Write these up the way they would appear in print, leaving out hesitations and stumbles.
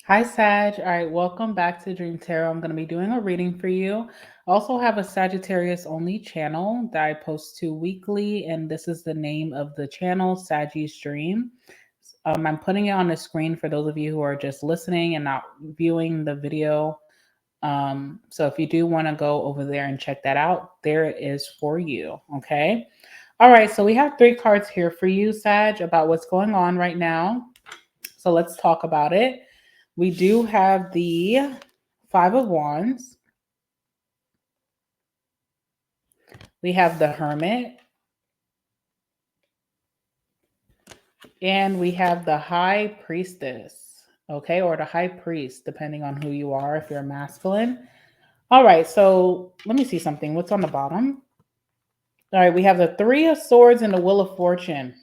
Hi, Sag. All right, welcome back to Dream Tarot. I'm going to be doing a reading for you. I also have a Sagittarius only channel that I post to weekly, and this is the name of the channel, Sagi's Dream. I'm putting it on the screen for those of you who are just listening and not viewing the video. So if you do want to go over there and check that out, there it is for you. Okay. All right, so we have three cards here for you, Sag, about what's going on right now. So let's talk about it. We do have the Five of Wands. We have the Hermit. And we have the High Priestess. Okay, or the High Priest, depending on who you are, if you're masculine. All right, so let me see something. What's on the bottom? All right, we have the Three of Swords and the Wheel of Fortune.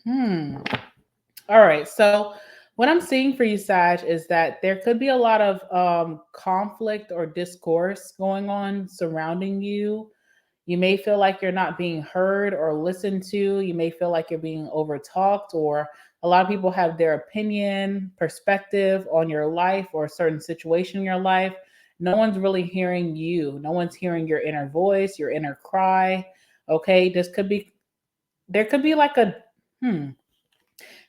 All right, so what I'm seeing for you, Sag, is that there could be a lot of conflict or discourse going on surrounding you. You may feel like you're not being heard or listened to. You may feel like you're being overtalked, or a lot of people have their opinion, perspective on your life or a certain situation in your life. No one's really hearing you. No one's hearing your inner voice, your inner cry. Okay, there could be like a, hmm,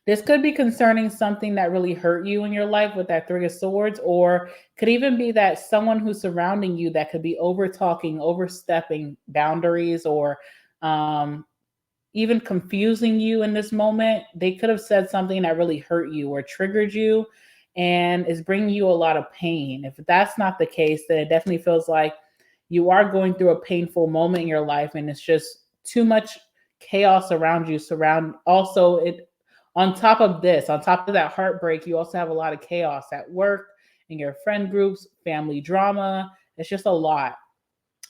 this could be concerning something that really hurt you in your life with that Three of Swords, or could even be that someone who's surrounding you that could be over talking, overstepping boundaries, or um, even confusing you in this moment. They could have said something that really hurt you or triggered you and is bringing you a lot of pain. If that's not the case, then it definitely feels like you are going through a painful moment in your life and it's just too much chaos around you. Surround also it on top of this, on top of that heartbreak, you also have a lot of chaos at work, in your friend groups, family drama. It's just a lot.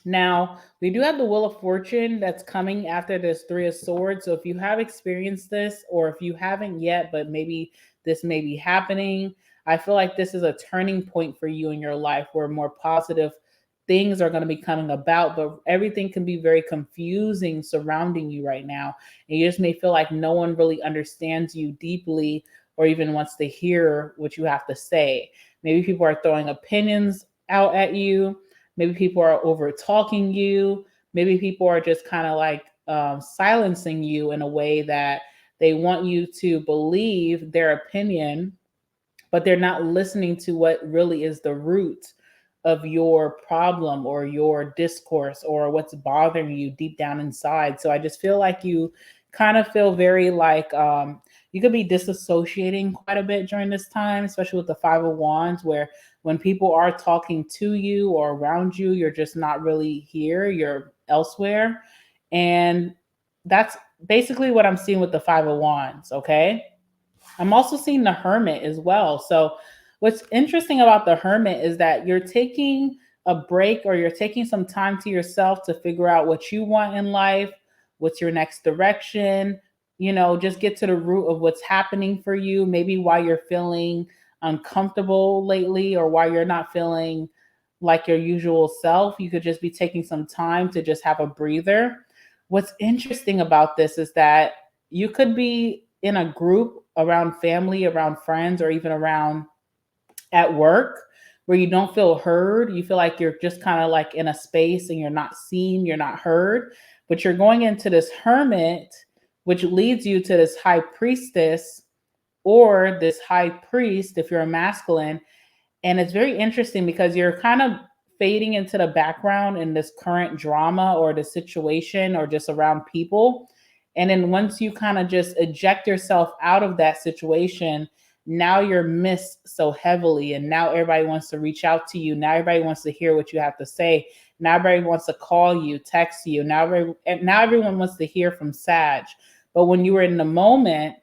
Now, we do have the Wheel of Fortune that's coming after this Three of Swords. So if you have experienced this, or if you haven't yet, but maybe this may be happening, I feel like this is a turning point for you in your life where more positive things are going to be coming about, but everything can be very confusing surrounding you right now. And you just may feel like no one really understands you deeply or even wants to hear what you have to say. Maybe people are throwing opinions out at you. Maybe people are over talking you. Maybe people are just kind of like silencing you in a way that they want you to believe their opinion, but they're not listening to what really is the root of your problem or your discourse or what's bothering you deep down inside. So I just feel like you kind of feel very like you could be disassociating quite a bit during this time, especially with the Five of Wands, where when people are talking to you or around you, you're just not really here, you're elsewhere. And that's basically what I'm seeing with the Five of Wands, okay? I'm also seeing the Hermit as well. So, what's interesting about the Hermit is that you're taking a break or you're taking some time to yourself to figure out what you want in life, what's your next direction, just get to the root of what's happening for you, maybe why you're feeling uncomfortable lately or why you're not feeling like your usual self. You could just be taking some time to just have a breather. What's interesting about this is that you could be in a group around family, around friends, or even around at work where you don't feel heard. You feel like you're just kind of like in a space and you're not seen, you're not heard, but you're going into this hermit, which leads you to this high priestess or this high priest if you're a masculine. And it's very interesting because you're kind of fading into the background in this current drama or the situation or just around people. And then once you kind of just eject yourself out of that situation, now you're missed so heavily. And now everybody wants to reach out to you. Now everybody wants to hear what you have to say. Now everybody wants to call you, text you. Now everyone wants to hear from Sag. But when you were in the moment,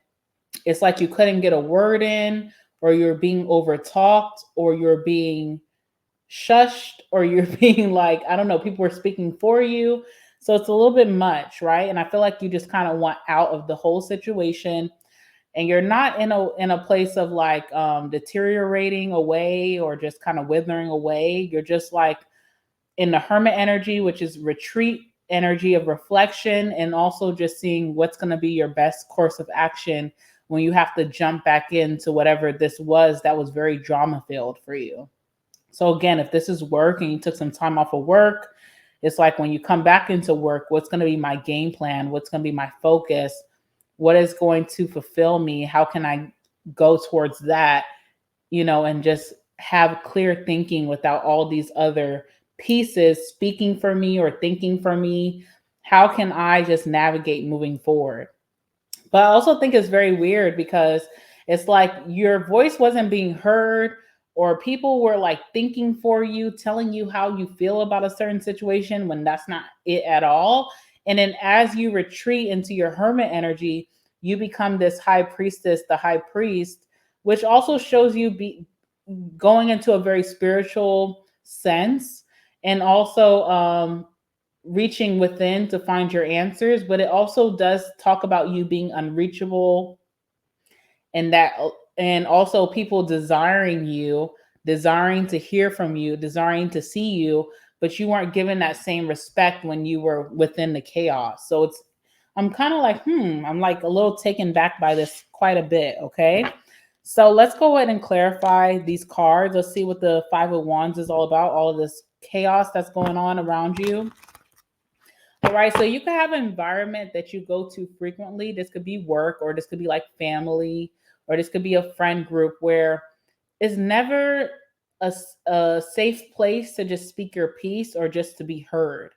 it's like you couldn't get a word in, or you're being overtalked, or you're being shushed, or you're being like, I don't know, people are speaking for you. So it's a little bit much, right? And I feel like you just kind of want out of the whole situation, and you're not in a place of like deteriorating away or just kind of withering away. You're just like in the hermit energy, which is retreat energy of reflection, and also just seeing what's going to be your best course of action when you have to jump back into whatever this was that was very drama filled for you. So again, if this is work and you took some time off of work, it's like when you come back into work, what's going to be my game plan? What's going to be my focus? What is going to fulfill me? How can I go towards that, and just have clear thinking without all these other pieces speaking for me or thinking for me? How can I just navigate moving forward? But I also think it's very weird because it's like your voice wasn't being heard, or people were like thinking for you, telling you how you feel about a certain situation when that's not it at all. And then as you retreat into your hermit energy, you become this high priestess, the high priest, which also shows you going into a very spiritual sense, and also reaching within to find your answers. But it also does talk about you being unreachable, and also people desiring you, desiring to hear from you, desiring to see you, but you weren't given that same respect when you were within the chaos. So I'm kind of like, I'm like a little taken back by this quite a bit. Okay. So let's go ahead and clarify these cards. Let's see what the Five of Wands is all about, all of this chaos that's going on around you. All right, so you could have an environment that you go to frequently. This could be work, or this could be like family, or this could be a friend group where it's never a safe place to just speak your piece or just to be heard.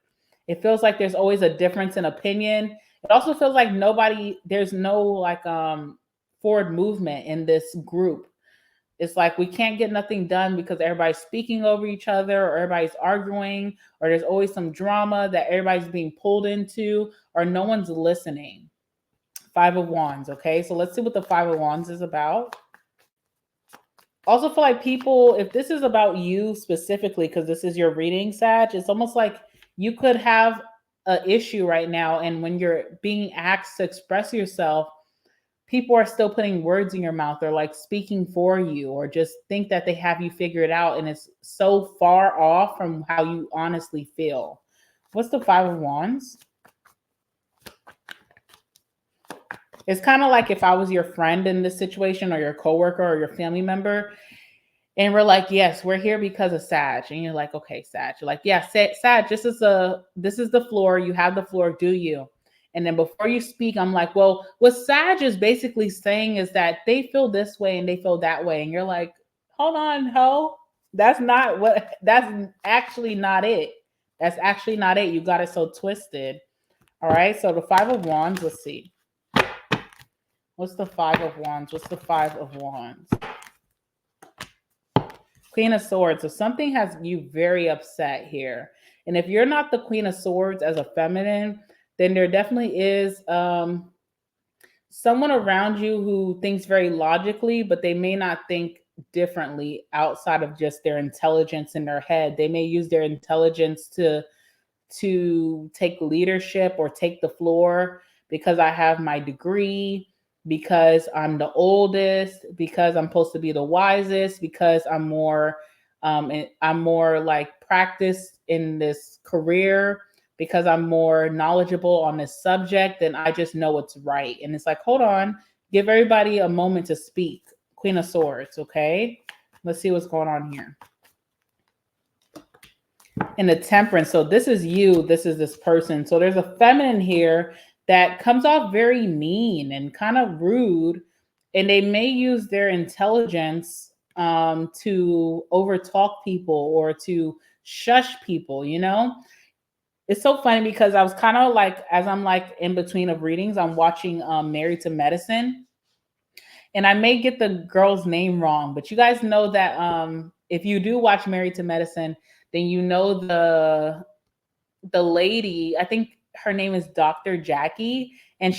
It feels like there's always a difference in opinion. It also feels like there's no like forward movement in this group. It's like we can't get nothing done because everybody's speaking over each other, or everybody's arguing, or there's always some drama that everybody's being pulled into, or no one's listening. Five of Wands. Okay, so let's see what the Five of Wands is about. Also feel like people, if this is about you specifically, because this is your reading, Sag, it's almost like you could have an issue right now, and when you're being asked to express yourself, people are still putting words in your mouth, or like speaking for you, or just think that they have you figured out, and it's so far off from how you honestly feel. What's the Five of Wands? It's kind of like if I was your friend in this situation, or your coworker, or your family member, and we're like, yes, we're here because of Sag. And you're like, okay, Sag. You're like, yeah, Sag, this is the floor. You have the floor, do you? And then before you speak, I'm like, well, what Sag is basically saying is that they feel this way and they feel that way. And you're like, hold on, ho. That's actually not it. That's actually not it. You got it so twisted. All right. So the Five of Wands, let's see. What's the Five of Wands? What's the Five of Wands? Queen of Swords. So something has you very upset here. And if you're not the Queen of Swords as a feminine, then there definitely is someone around you who thinks very logically, but they may not think differently outside of just their intelligence in their head. They may use their intelligence to take leadership or take the floor because I have my degree, because I'm the oldest, because I'm supposed to be the wisest, because I'm more like practiced in this career, because I'm more knowledgeable on this subject, then I just know what's right. And it's like, hold on, give everybody a moment to speak. Queen of Swords, okay? Let's see what's going on here. In the Temperance, so this is you, this is this person. So there's a feminine here that comes off very mean and kind of rude, and they may use their intelligence to overtalk people or to shush people, It's so funny because I was kind of like, as I'm like in between of readings, I'm watching Married to Medicine, and I may get the girl's name wrong, but you guys know that if you do watch Married to Medicine, then you know the lady, I think her name is Dr. Jackie, and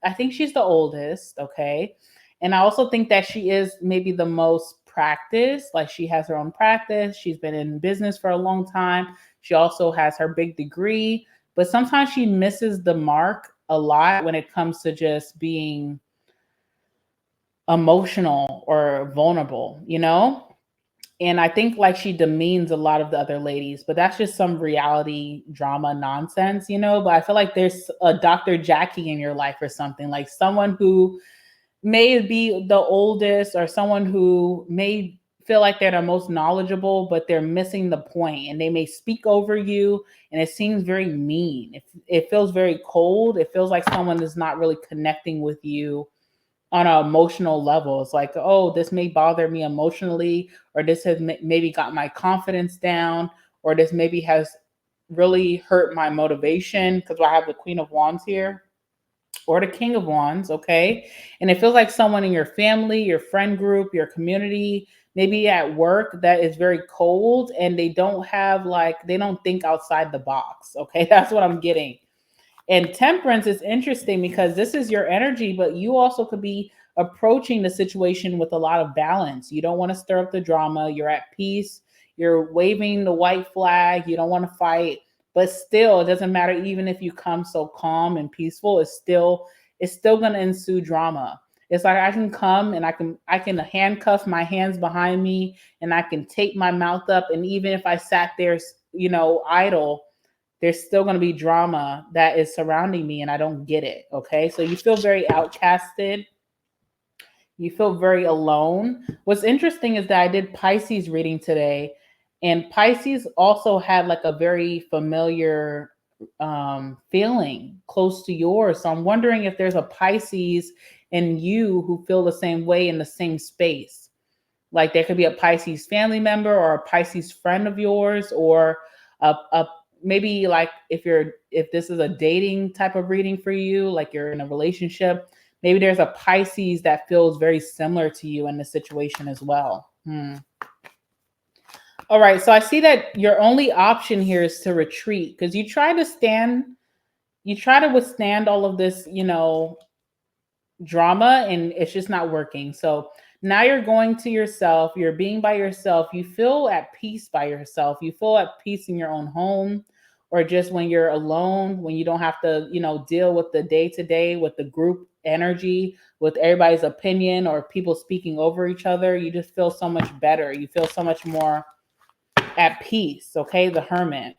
I think she's the oldest, okay? And I also think that she is maybe the most practiced, like she has her own practice, she's been in business for a long time, she also has her big degree, but sometimes she misses the mark a lot when it comes to just being emotional or vulnerable, And I think like she demeans a lot of the other ladies, but that's just some reality drama nonsense, But I feel like there's a Dr. Jackie in your life or something, like someone who may be the oldest or someone who may feel like they're the most knowledgeable, but they're missing the point and they may speak over you and it seems very mean. It feels very cold. It feels like someone is not really connecting with you on an emotional level. It's like, oh, this may bother me emotionally, or this has maybe got my confidence down, or this maybe has really hurt my motivation because I have the Queen of Wands here or the King of Wands, okay? And it feels like someone in your family, your friend group, your community, maybe at work that is very cold and they don't have like, they don't think outside the box, okay? That's what I'm getting. And temperance is interesting because this is your energy, but you also could be approaching the situation with a lot of balance. You don't want to stir up the drama. You're at peace. You're waving the white flag. You don't want to fight. But still, it doesn't matter even if you come so calm and peaceful, it's still gonna ensue drama. It's like I can come and I can handcuff my hands behind me and I can tape my mouth up. And even if I sat there, idle, there's still going to be drama that is surrounding me and I don't get it. Okay. So you feel very outcasted. You feel very alone. What's interesting is that I did Pisces reading today, and Pisces also had like a very familiar feeling close to yours. So I'm wondering if there's a Pisces in you who feel the same way in the same space. Like there could be a Pisces family member or a Pisces friend of yours, or a maybe like if this is a dating type of reading for you, like you're in a relationship, maybe there's a Pisces that feels very similar to you in the situation as well. All right, so I see that your only option here is to retreat because you try to withstand all of this, drama, and it's just not working. So now you're going to yourself, you're being by yourself, you feel at peace by yourself, you feel at peace in your own home, or just when you're alone, when you don't have to, deal with the day to day, with the group energy, with everybody's opinion or people speaking over each other. You just feel so much better. You feel so much more at peace. Okay, the Hermit.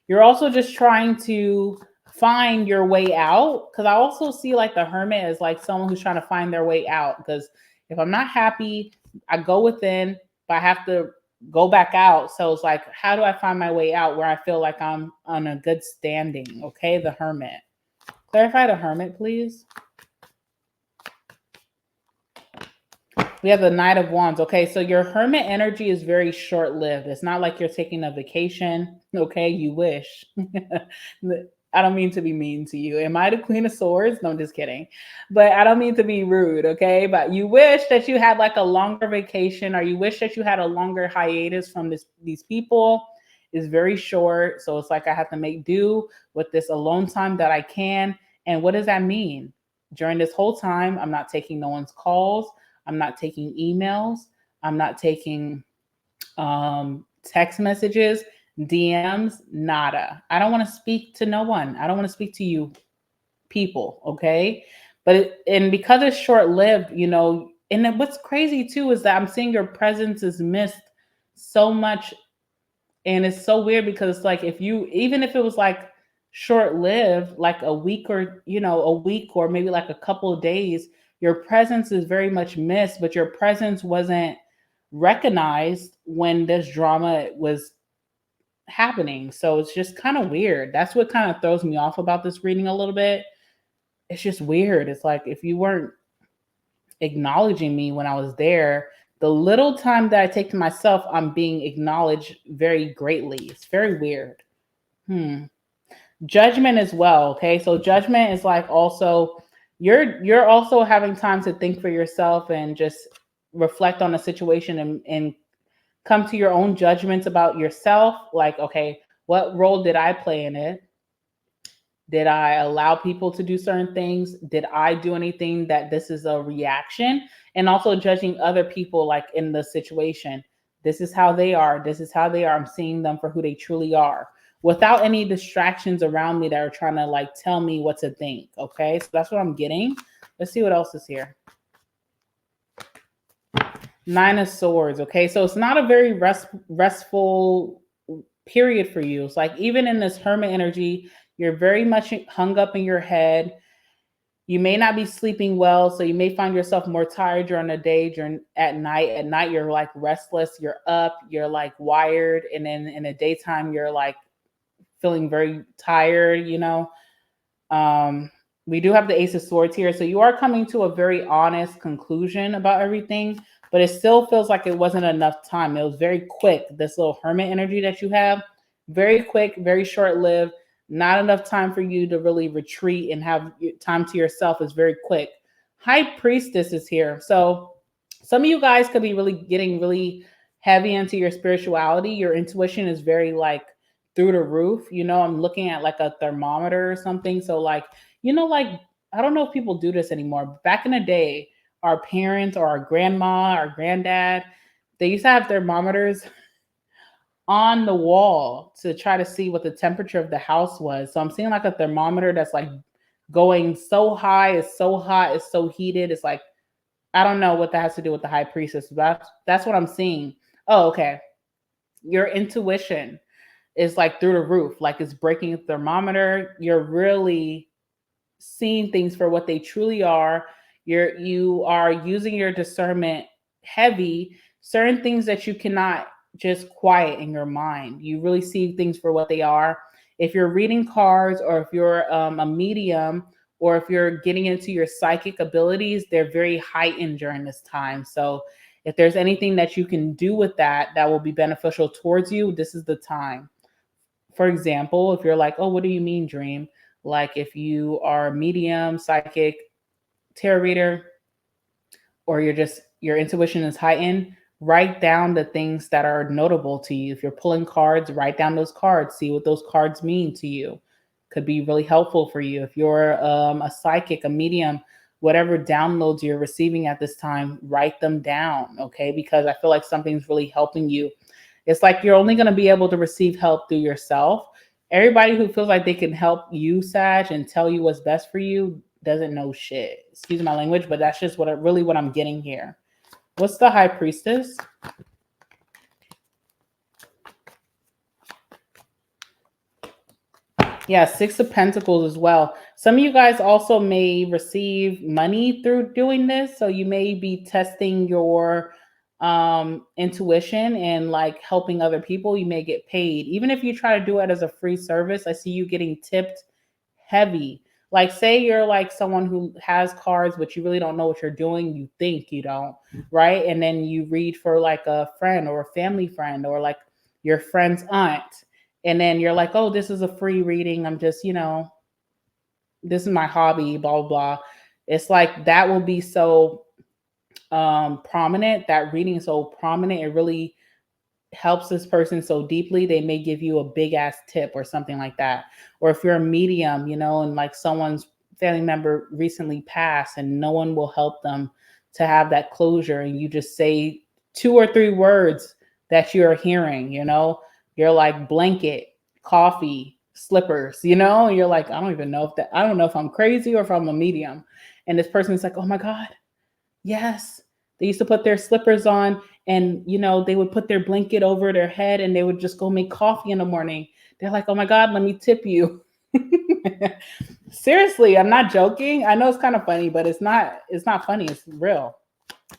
You're also just trying to find your way out, because I also see like the Hermit as like someone who's trying to find their way out. Because if I'm not happy, I go within, but I have to go back out. So it's like, how do I find my way out where I feel like I'm on a good standing? Okay, the Hermit. Clarify the Hermit, please. We have the Knight of Wands. Okay, so your Hermit energy is very short-lived. It's not like you're taking a vacation. Okay, you wish. I don't mean to be mean to you. Am I the Queen of Swords? No, I'm just kidding. But I don't mean to be rude, okay? But you wish that you had like a longer vacation, or you wish that you had a longer hiatus from these people. It's very short. So it's like I have to make do with this alone time that I can. And what does that mean? During this whole time, I'm not taking no one's calls. I'm not taking emails. I'm not taking text messages, DMs, nada. I don't want to speak to no one. I don't want to speak to you people, okay? And because it's short-lived, and then what's crazy too is that I'm seeing your presence is missed so much. And it's so weird because it's like even if it was like short-lived, like a week or maybe like a couple of days, your presence is very much missed, but your presence wasn't recognized when this drama was happening. So it's just kind of weird. That's what kind of throws me off about this reading a little bit. It's just weird. It's like if you weren't acknowledging me when I was there, the little time that I take to myself, I'm being acknowledged very greatly. It's very weird. Judgment as well. Okay, so judgment is like also you're also having time to think for yourself and just reflect on the situation and come to your own judgments about yourself. Like, okay, what role did I play in it? Did I allow people to do certain things? Did I do anything that this is a reaction? And also judging other people like in the situation. This is how they are. This is how they are. I'm seeing them for who they truly are without any distractions around me that are trying to like tell me what to think. Okay, so that's what I'm getting. Let's see what else is here. Nine of Swords. Okay, so it's not a very restful period for you. It's like even in this Hermit energy, you're very much hung up in your head. You may not be sleeping well, so you may find yourself more tired during the day. During at night, you're like restless, you're up, you're like wired, and then in the daytime you're like feeling very tired. Um, we do have the Ace of Swords here, so you are coming to a very honest conclusion about everything, but it still feels like it wasn't enough time. It was very quick. This little Hermit energy that you have, very quick, very short lived. Not enough time for you to really retreat and have time to yourself. Is very quick. High Priestess is here, so some of you guys could be really getting really heavy into your spirituality. Your intuition is very like through the roof. I'm looking at like a thermometer or something. So like, like I don't know if people do this anymore. Back in the day, our parents or our grandma, our granddad, they used to have thermometers on the wall to try to see what the temperature of the house was. So I'm seeing like a thermometer that's like going so high, it's so hot, it's so heated. It's like, I don't know what that has to do with the High Priestess, but that's what I'm seeing. Oh, okay. Your intuition is like through the roof, like it's breaking a thermometer. You're really seeing things for what they truly are. You are using your discernment heavy. Certain things that you cannot just quiet in your mind. You really see things for what they are. If you're reading cards, or if you're a medium, or if you're getting into your psychic abilities, they're very heightened during this time. So if there's anything that you can do with that will be beneficial towards you, this is the time. For example, if you're like, oh, what do you mean dream? Like if you are a medium, psychic, tarot reader, or your intuition is heightened, write down the things that are notable to you. If you're pulling cards, write down those cards, see what those cards mean to you. Could be really helpful for you. If you're a psychic, a medium, whatever downloads you're receiving at this time, write them down, okay? Because I feel like something's really helping you. It's like you're only going to be able to receive help through yourself. Everybody who feels like they can help you, Sag, and tell you what's best for you doesn't know shit. Excuse my language, but that's just what I'm getting here. What's the High Priestess? Yeah, Six of Pentacles as well. Some of you guys also may receive money through doing this. So you may be testing your intuition and like helping other people. You may get paid. Even if you try to do it as a free service, I see you getting tipped heavy. Like say you're like someone who has cards, but you really don't know what you're doing. You think you don't, right? And then you read for like a friend or a family friend or like your friend's aunt. And then you're like, oh, this is a free reading. I'm just, this is my hobby, blah, blah, blah. It's like that will be so prominent. That reading is so prominent. It really helps this person so deeply. They may give you a big ass tip or something like that. Or if you're a medium, and like someone's family member recently passed and no one will help them to have that closure. And you just say 2 or 3 words that you're hearing, you're like blanket, coffee, slippers, and you're like, I don't know if I'm crazy or if I'm a medium. And this person's like, oh my God, yes. They used to put their slippers on and, they would put their blanket over their head and they would just go make coffee in the morning. They're like, oh my God, let me tip you. Seriously, I'm not joking. I know it's kind of funny, but it's not funny. It's real.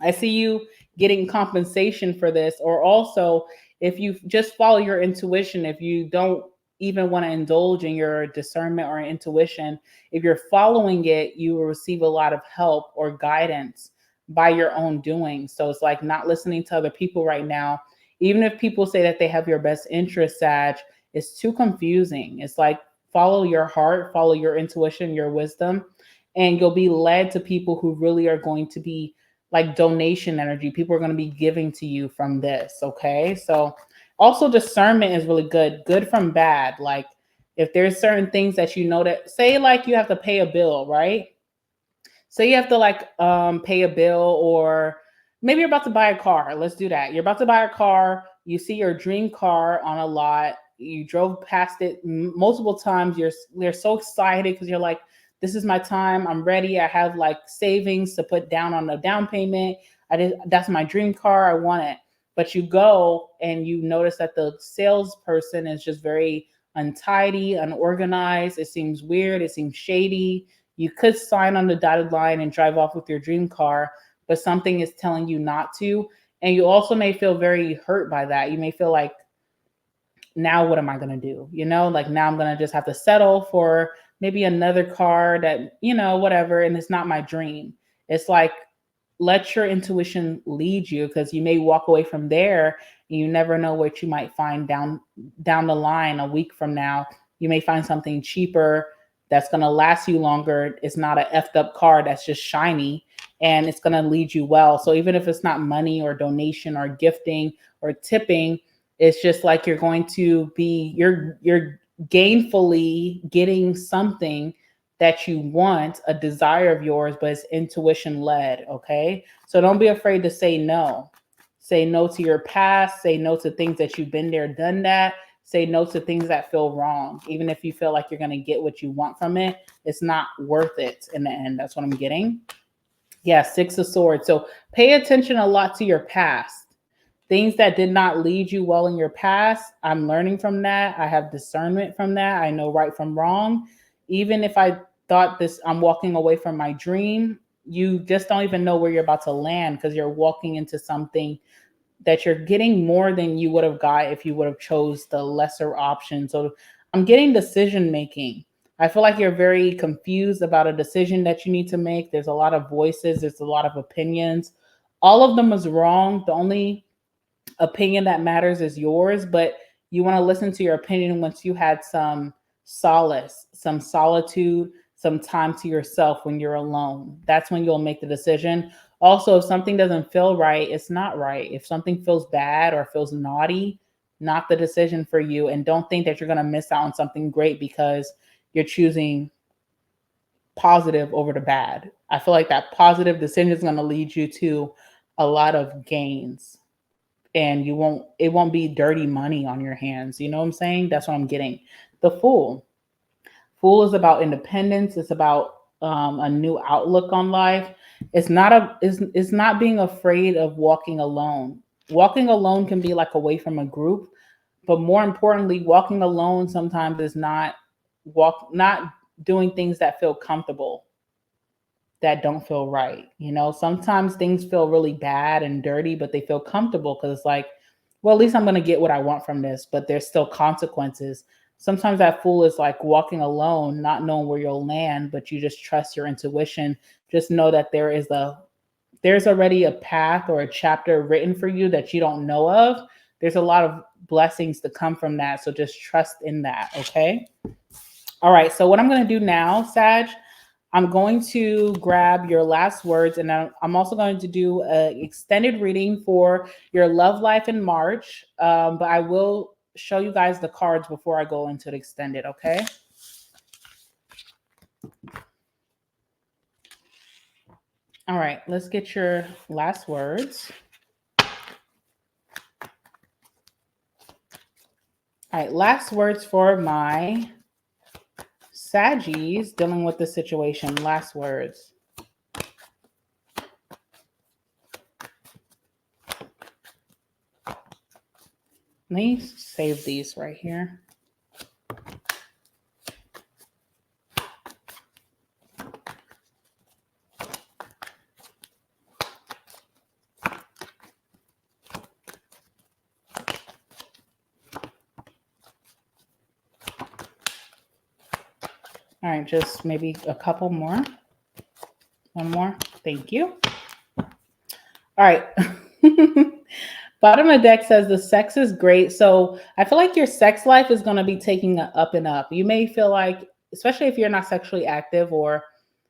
I see you getting compensation for this. Or also, if you just follow your intuition, if you don't even want to indulge in your discernment or intuition, if you're following it, you will receive a lot of help or guidance by your own doing. So it's like not listening to other people right now. Even if people say that they have your best interest, Sag, it's too confusing. It's like follow your heart, follow your intuition, your wisdom, and you'll be led to people who really are going to be like donation energy. People are going to be giving to you from this. Okay. So also discernment is really good from bad. Like if there's certain things that that say like you have to pay a bill, right? So you have to like pay a bill, or maybe you're about to buy a car. Let's do that. You're about to buy a car. You see your dream car on a lot. You drove past it multiple times. You're so excited because you're like, this is my time. I'm ready. I have like savings to put down on the down payment. That's my dream car. I want it. But you go and you notice that the salesperson is just very untidy, unorganized. It seems weird. It seems shady. You could sign on the dotted line and drive off with your dream car, but something is telling you not to. And you also may feel very hurt by that. You may feel like, now what am I going to do? Like now I'm going to just have to settle for maybe another car that, whatever. And it's not my dream. It's like, let your intuition lead you, because you may walk away from there and you never know what you might find down the line. A week from now, you may find something cheaper that's going to last you longer. It's not a effed up car that's just shiny, and it's going to lead you well. So even if it's not money or donation or gifting or tipping, it's just like you're going to be, you're gainfully getting something that you want, a desire of yours, but it's intuition led. Okay. So don't be afraid to say no. Say no to your past, say no to things that you've been there, done that. Say no to things that feel wrong. Even if you feel like you're going to get what you want from it, it's not worth it in the end. That's what I'm getting. Yeah. 6 of Swords. So pay attention a lot to your past. Things that did not lead you well in your past, I'm learning from that. I have discernment from that. I know right from wrong. Even if I thought this, I'm walking away from my dream, you just don't even know where you're about to land, because you're walking into something that you're getting more than you would have got if you would have chose the lesser option. So I'm getting decision making. I feel like you're very confused about a decision that you need to make. There's a lot of voices, there's a lot of opinions. All of them is wrong. The only opinion that matters is yours, but you want to listen to your opinion once you had some solace, some solitude, some time to yourself when you're alone. That's when you'll make the decision. Also, if something doesn't feel right, it's not right. If something feels bad or feels naughty, not the decision for you. And don't think that you're going to miss out on something great because you're choosing positive over the bad. I feel like that positive decision is going to lead you to a lot of gains, and it won't be dirty money on your hands. You know what I'm saying? That's what I'm getting. The Fool. Fool is about independence. It's about a new outlook on life. It's not being afraid of walking alone. Walking alone can be like away from a group, but more importantly, walking alone sometimes is not doing things that feel comfortable, that don't feel right. Sometimes things feel really bad and dirty, but they feel comfortable because it's like, well, at least I'm going to get what I want from this, but there's still consequences. Sometimes that Fool is like walking alone, not knowing where you'll land, but you just trust your intuition. Just know that there's already a path or a chapter written for you that you don't know of. There's a lot of blessings to come from that. So just trust in that. Okay. All right. So what I'm going to do now, Sag, I'm going to grab your last words, and I'm also going to do an extended reading for your love life in March. But I will show you guys the cards before I go into the extended, okay? All right, let's get your last words. All right, last words for my Saggies dealing with the situation. Last words. Let me save these right here. All right, just maybe a couple more. One more. Thank you. All right. Bottom of the deck says the sex is great. So I feel like your sex life is going to be taking an up and up. You may feel like, especially if you're not sexually active, or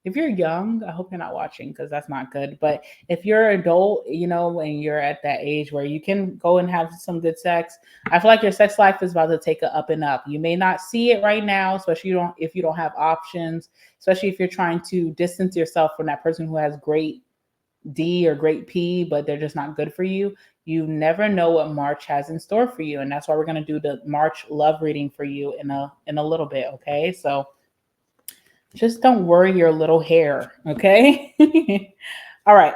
if you're young, I hope you're not watching because that's not good. But if you're an adult, and you're at that age where you can go and have some good sex, I feel like your sex life is about to take an up and up. You may not see it right now, especially if you don't have options, especially if you're trying to distance yourself from that person who has great D or great P, but they're just not good for you. You never know what March has in store for you. And that's why we're going to do the March love reading for you in a little bit. Okay. So just don't worry your little hair. Okay. All right.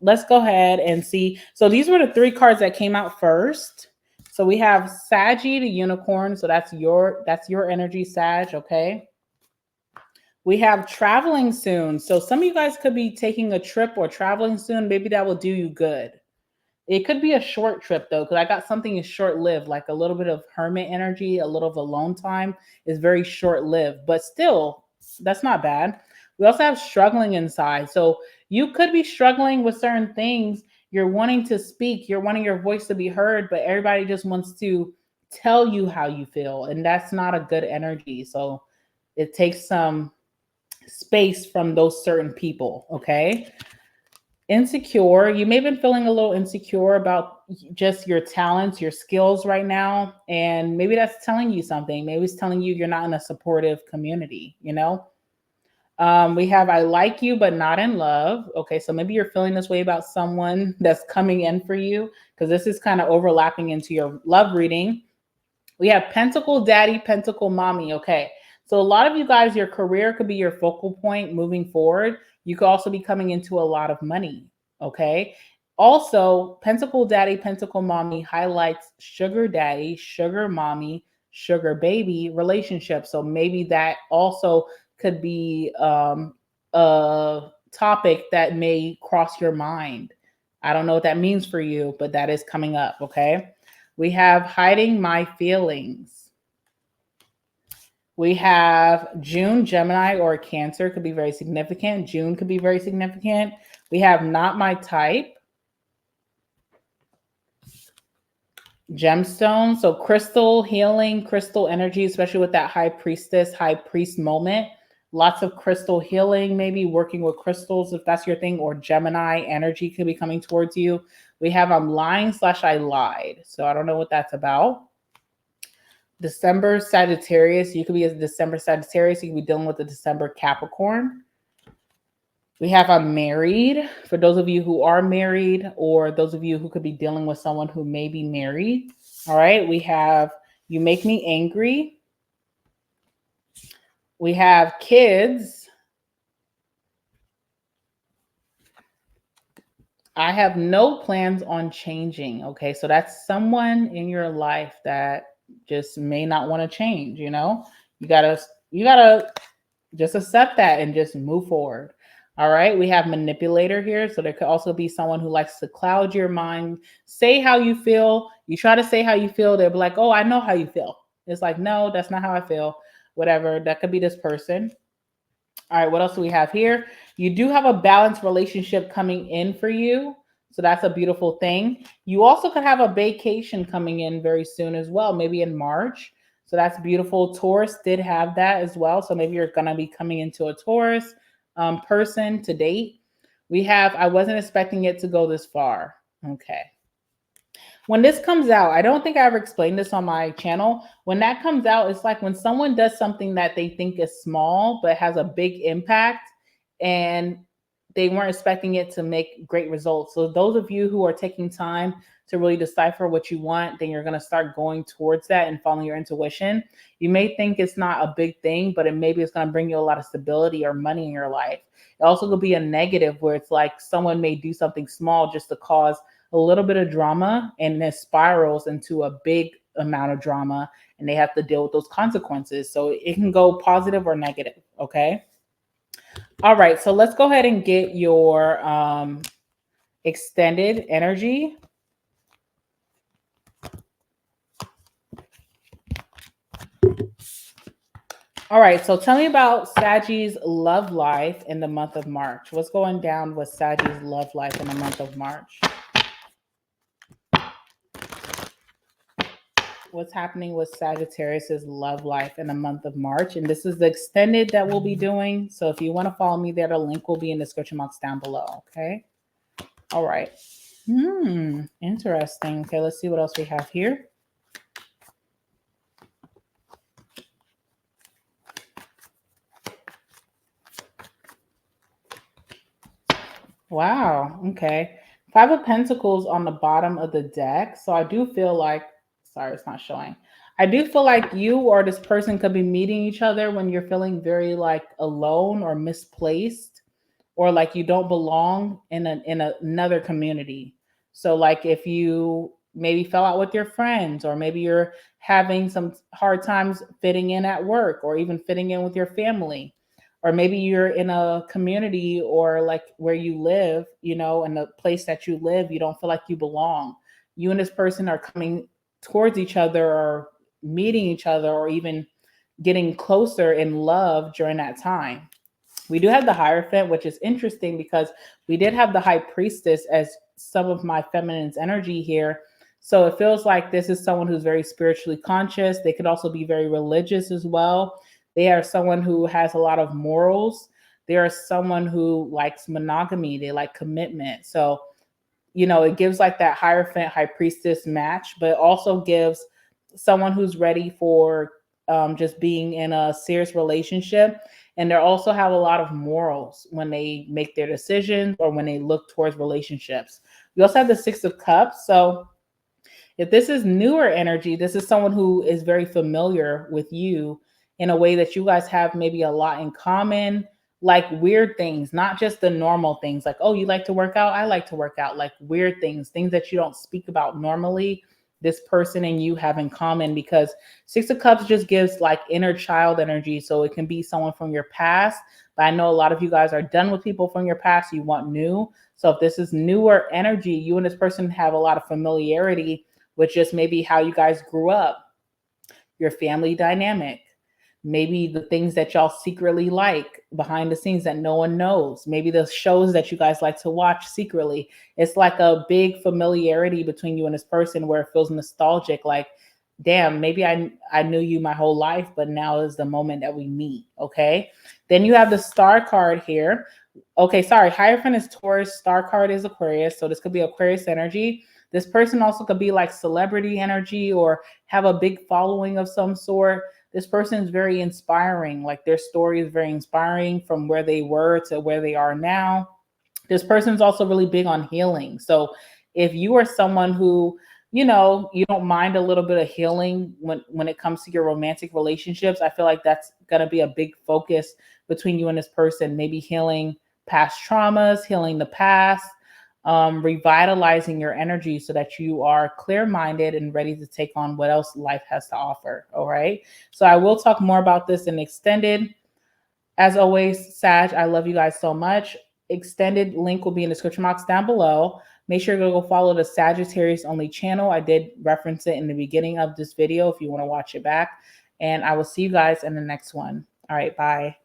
Let's go ahead and see. So these were the 3 cards that came out first. So we have Saggy, the unicorn. So that's your energy, Sag. Okay. We have traveling soon. So some of you guys could be taking a trip or traveling soon. Maybe that will do you good. It could be a short trip though, because I got something is short lived, like a little bit of hermit energy, a little of alone time is very short lived, but still, that's not bad. We also have struggling inside. So you could be struggling with certain things. You're wanting to speak, you're wanting your voice to be heard, but everybody just wants to tell you how you feel. And that's not a good energy. So it takes some space from those certain people. Okay. Insecure. You may have been feeling a little insecure about just your talents, your skills right now. And maybe that's telling you something. Maybe it's telling you you're not in a supportive community, you know? We have I like you, but not in love. Okay, so maybe you're feeling this way about someone that's coming in for you because this is kind of overlapping into your love reading. We have Pentacle Daddy, Pentacle Mommy. Okay. So a lot of you guys, your career could be your focal point moving forward. You could also be coming into a lot of money. Okay. Also, Pentacle Daddy, Pentacle Mommy highlights sugar daddy, sugar mommy, sugar baby relationship. So maybe that also could be a topic that may cross your mind. I don't know what that means for you, but that is coming up. Okay. We have hiding my feelings. We have June, Gemini, or Cancer could be very significant. June could be very significant. We have not my type. Gemstone. So crystal healing, crystal energy, especially with that high priestess, high priest moment. Lots of crystal healing, maybe working with crystals if that's your thing, or Gemini energy could be coming towards you. We have I'm lying / I lied. So I don't know what that's about. December Sagittarius. You could be a December Sagittarius. You could be dealing with a December Capricorn. We have I'm married. For those of you who are married, or those of you who could be dealing with someone who may be married. All right. We have you make me angry. We have kids. I have no plans on changing. Okay. So that's someone in your life that just may not want to change, you know? You gotta just accept that and just move forward. All right. We have manipulator here. So there could also be someone who likes to cloud your mind, say how you feel. You try to say how you feel. They'll be like, oh, I know how you feel. It's like, no, that's not how I feel. Whatever. That could be this person. All right, what else do we have here? You do have a balanced relationship coming in for you. So that's a beautiful thing. You also could have a vacation coming in very soon as well, maybe in March. So that's beautiful. Taurus did have that as well. So maybe you're going to be coming into a Taurus person to date. We have, I wasn't expecting it to go this far. Okay. When this comes out, I don't think I ever explained this on my channel. When that comes out, it's like when someone does something that they think is small but has a big impact and they weren't expecting it to make great results. So those of you who are taking time to really decipher what you want, then you're going to start going towards that and following your intuition. You may think it's not a big thing, but maybe it's going to bring you a lot of stability or money in your life. It also could be a negative where it's like someone may do something small just to cause a little bit of drama, and then spirals into a big amount of drama, and they have to deal with those consequences. So it can go positive or negative. Okay. All right. So let's go ahead and get your extended energy. All right. So tell me about Sagi's love life in the month of March. What's going down with Sagi's love life in the month of March? What's happening with Sagittarius's love life in the month of March. And this is the extended that we'll be doing. So if you want to follow me there, the link will be in the description box down below. Okay. All right. Interesting. Okay. Let's see what else we have here. Wow. Okay. 5 of Pentacles on the bottom of the deck. So I do feel like, sorry, it's not showing. I do feel like you or this person could be meeting each other when you're feeling very like alone or misplaced, or like you don't belong in another community. So like if you maybe fell out with your friends, or maybe you're having some hard times fitting in at work, or even fitting in with your family, or maybe you're in a community or like where you live, in the place that you live, you don't feel like you belong. You and this person are coming towards each other or meeting each other or even getting closer in love during that time. We do have the Hierophant, which is interesting because we did have the High Priestess as some of my feminine's energy here. So it feels like this is someone who's very spiritually conscious. They could also be very religious as well. They are someone who has a lot of morals. They are someone who likes monogamy. They like commitment. So, it gives like that Hierophant, High Priestess match, but it also gives someone who's ready for just being in a serious relationship. And they also have a lot of morals when they make their decisions or when they look towards relationships. We also have the Six of Cups. So if this is newer energy, this is someone who is very familiar with you in a way that you guys have maybe a lot in common, like weird things, not just the normal things like, oh, you like to work out? I like to work out, like weird things that you don't speak about normally. This person and you have in common, because Six of Cups just gives like inner child energy. So it can be someone from your past, but I know a lot of you guys are done with people from your past. You want new. So if this is newer energy, you and this person have a lot of familiarity with just maybe how you guys grew up, your family dynamic, maybe the things that y'all secretly like behind the scenes that no one knows, maybe the shows that you guys like to watch secretly. It's like a big familiarity between you and this person where it feels nostalgic, like, damn, maybe I knew you my whole life, but now is the moment that we meet. Okay. Then you have the Star card here. Okay, sorry, Hierophant is Taurus, Star card is Aquarius, so this could be Aquarius energy. This person also could be like celebrity energy or have a big following of some sort. This person is very inspiring. Like their story is very inspiring from where they were to where they are now. This person is also really big on healing. So if you are someone who, you don't mind a little bit of healing when it comes to your romantic relationships, I feel like that's going to be a big focus between you and this person. Maybe healing past traumas, healing the past, revitalizing your energy so that you are clear-minded and ready to take on what else life has to offer. All right. So I will talk more about this in extended. As always, Sag, I love you guys so much. Extended link will be in the description box down below. Make sure to go follow the Sagittarius only channel. I did reference it in the beginning of this video if you want to watch it back. And I will see you guys in the next one. All right. Bye.